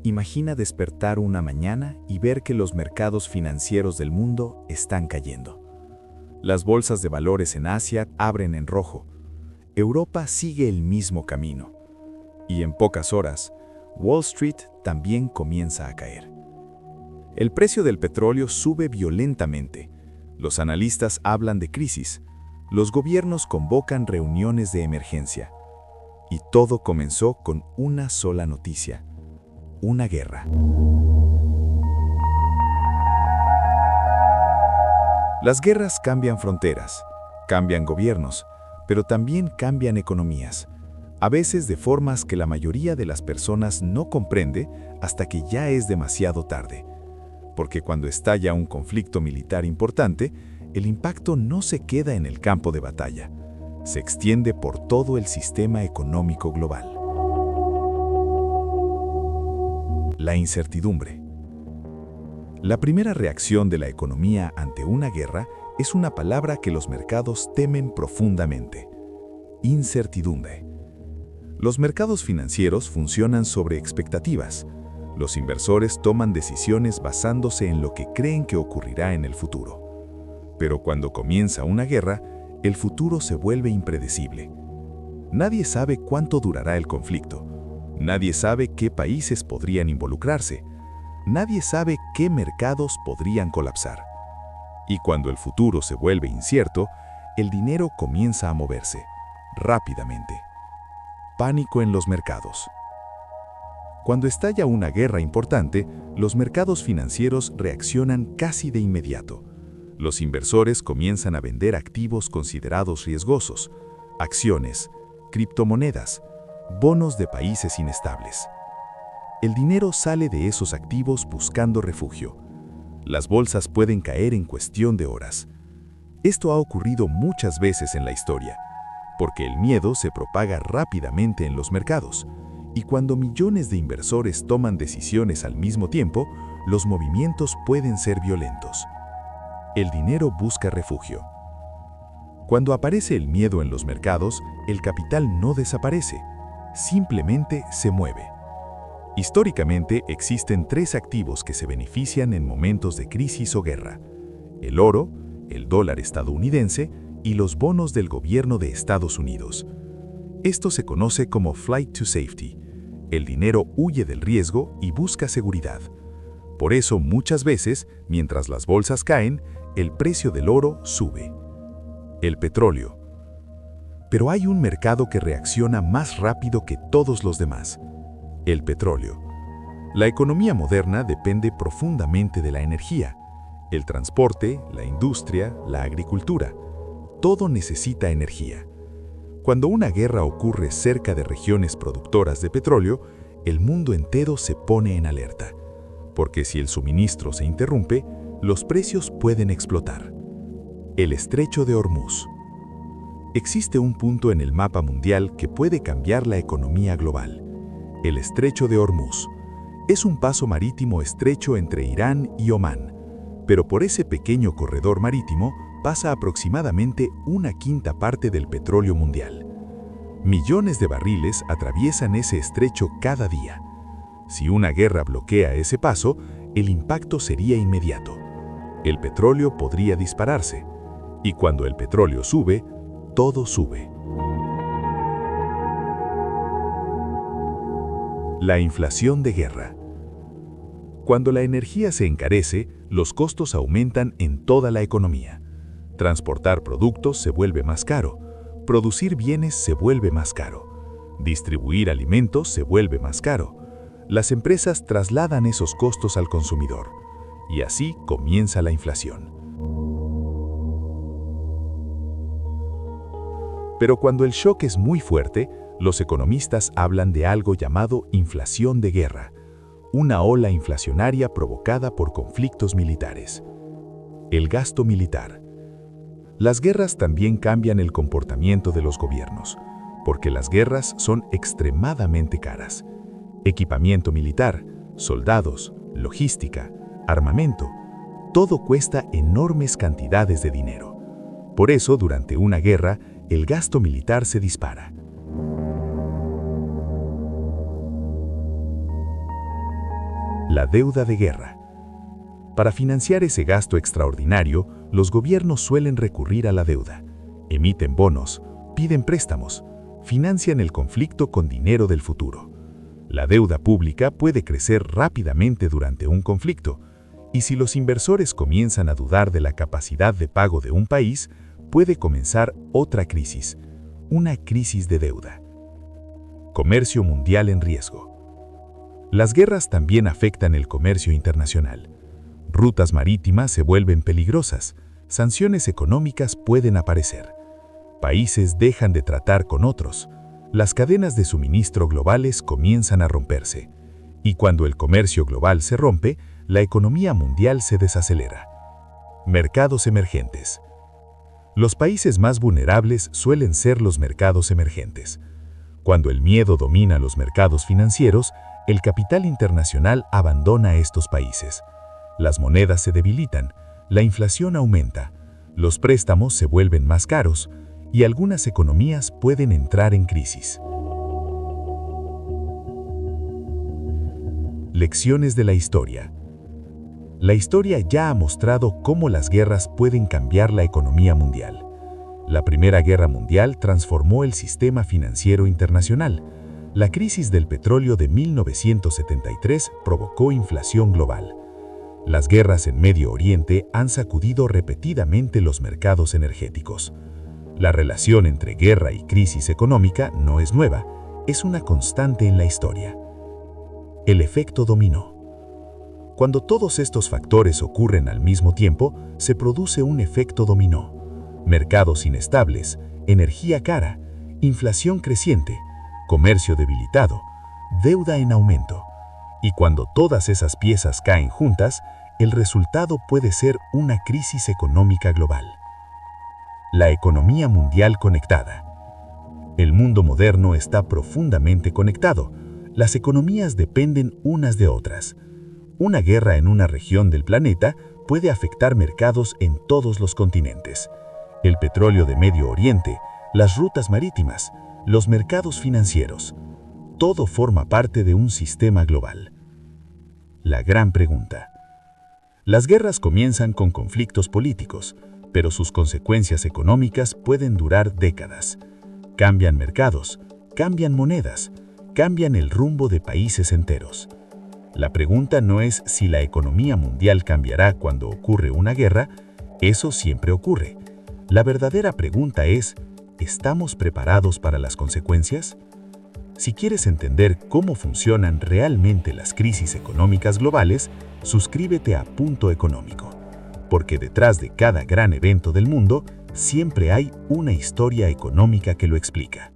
Imagina despertar una mañana y ver que los mercados financieros del mundo están cayendo. Las bolsas de valores en Asia abren en rojo. Europa sigue el mismo camino. Y en pocas horas, Wall Street también comienza a caer. El precio del petróleo sube violentamente. Los analistas hablan de crisis. Los gobiernos convocan reuniones de emergencia. Y todo comenzó con una sola noticia: una guerra. Las guerras cambian fronteras, cambian gobiernos, pero también cambian economías, a veces de formas que la mayoría de las personas no comprende hasta que ya es demasiado tarde. Porque cuando estalla un conflicto militar importante, el impacto no se queda en el campo de batalla, se extiende por todo el sistema económico global. La incertidumbre. La primera reacción de la economía ante una guerra es una palabra que los mercados temen profundamente: incertidumbre. Los mercados financieros funcionan sobre expectativas. Los inversores toman decisiones basándose en lo que creen que ocurrirá en el futuro. Pero cuando comienza una guerra, el futuro se vuelve impredecible. Nadie sabe cuánto durará el conflicto. Nadie sabe qué países podrían involucrarse. Nadie sabe qué mercados podrían colapsar. Y cuando el futuro se vuelve incierto, el dinero comienza a moverse rápidamente. Pánico en los mercados. Cuando estalla una guerra importante, los mercados financieros reaccionan casi de inmediato. Los inversores comienzan a vender activos considerados riesgosos: acciones, criptomonedas, bonos de países inestables. El dinero sale de esos activos buscando refugio. Las bolsas pueden caer en cuestión de horas. Esto ha ocurrido muchas veces en la historia, porque el miedo se propaga rápidamente en los mercados, y cuando millones de inversores toman decisiones al mismo tiempo, los movimientos pueden ser violentos. El dinero busca refugio. Cuando aparece el miedo en los mercados, el capital no desaparece, simplemente se mueve. Históricamente existen tres activos que se benefician en momentos de crisis o guerra: el oro, el dólar estadounidense y los bonos del gobierno de Estados Unidos. Esto se conoce como flight to safety. El dinero huye del riesgo y busca seguridad. Por eso muchas veces, mientras las bolsas caen, el precio del oro sube. El petróleo. Pero hay un mercado que reacciona más rápido que todos los demás: el petróleo. La economía moderna depende profundamente de la energía. El transporte, la industria, la agricultura. Todo necesita energía. Cuando una guerra ocurre cerca de regiones productoras de petróleo, el mundo entero se pone en alerta. Porque si el suministro se interrumpe, los precios pueden explotar. El Estrecho de Hormuz. Existe un punto en el mapa mundial que puede cambiar la economía global: el Estrecho de Hormuz. Es un paso marítimo estrecho entre Irán y Omán, pero por ese pequeño corredor marítimo pasa aproximadamente una quinta parte del petróleo mundial. Millones de barriles atraviesan ese estrecho cada día. Si una guerra bloquea ese paso, el impacto sería inmediato. El petróleo podría dispararse, y cuando el petróleo sube, todo sube. La inflación de guerra. Cuando la energía se encarece, los costos aumentan en toda la economía. Transportar productos se vuelve más caro, producir bienes se vuelve más caro, distribuir alimentos se vuelve más caro. Las empresas trasladan esos costos al consumidor, y así comienza la inflación. Pero cuando el shock es muy fuerte, los economistas hablan de algo llamado inflación de guerra, una ola inflacionaria provocada por conflictos militares. El gasto militar. Las guerras también cambian el comportamiento de los gobiernos, porque las guerras son extremadamente caras. Equipamiento militar, soldados, logística, armamento, todo cuesta enormes cantidades de dinero. Por eso, durante una guerra, el gasto militar se dispara. La deuda de guerra. Para financiar ese gasto extraordinario, los gobiernos suelen recurrir a la deuda. Emiten bonos, piden préstamos, financian el conflicto con dinero del futuro. La deuda pública puede crecer rápidamente durante un conflicto, y si los inversores comienzan a dudar de la capacidad de pago de un país, puede comenzar otra crisis, una crisis de deuda. Comercio mundial en riesgo. Las guerras también afectan el comercio internacional. Rutas marítimas se vuelven peligrosas, sanciones económicas pueden aparecer. Países dejan de tratar con otros, las cadenas de suministro globales comienzan a romperse, y cuando el comercio global se rompe, la economía mundial se desacelera. Mercados emergentes. Los países más vulnerables suelen ser los mercados emergentes. Cuando el miedo domina los mercados financieros, el capital internacional abandona estos países. Las monedas se debilitan, la inflación aumenta, los préstamos se vuelven más caros y algunas economías pueden entrar en crisis. Lecciones de la historia. La historia ya ha mostrado cómo las guerras pueden cambiar la economía mundial. La Primera Guerra Mundial transformó el sistema financiero internacional. La crisis del petróleo de 1973 provocó inflación global. Las guerras en Medio Oriente han sacudido repetidamente los mercados energéticos. La relación entre guerra y crisis económica no es nueva, es una constante en la historia. El efecto dominó. Cuando todos estos factores ocurren al mismo tiempo, se produce un efecto dominó. Mercados inestables, energía cara, inflación creciente, comercio debilitado, deuda en aumento. Y cuando todas esas piezas caen juntas, el resultado puede ser una crisis económica global. La economía mundial conectada. El mundo moderno está profundamente conectado. Las economías dependen unas de otras. Una guerra en una región del planeta puede afectar mercados en todos los continentes. El petróleo de Medio Oriente, las rutas marítimas, los mercados financieros. Todo forma parte de un sistema global. La gran pregunta. Las guerras comienzan con conflictos políticos, pero sus consecuencias económicas pueden durar décadas. Cambian mercados, cambian monedas, cambian el rumbo de países enteros. La pregunta no es si la economía mundial cambiará cuando ocurre una guerra, eso siempre ocurre. La verdadera pregunta es, ¿estamos preparados para las consecuencias? Si quieres entender cómo funcionan realmente las crisis económicas globales, suscríbete a Punto Económico, porque detrás de cada gran evento del mundo siempre hay una historia económica que lo explica.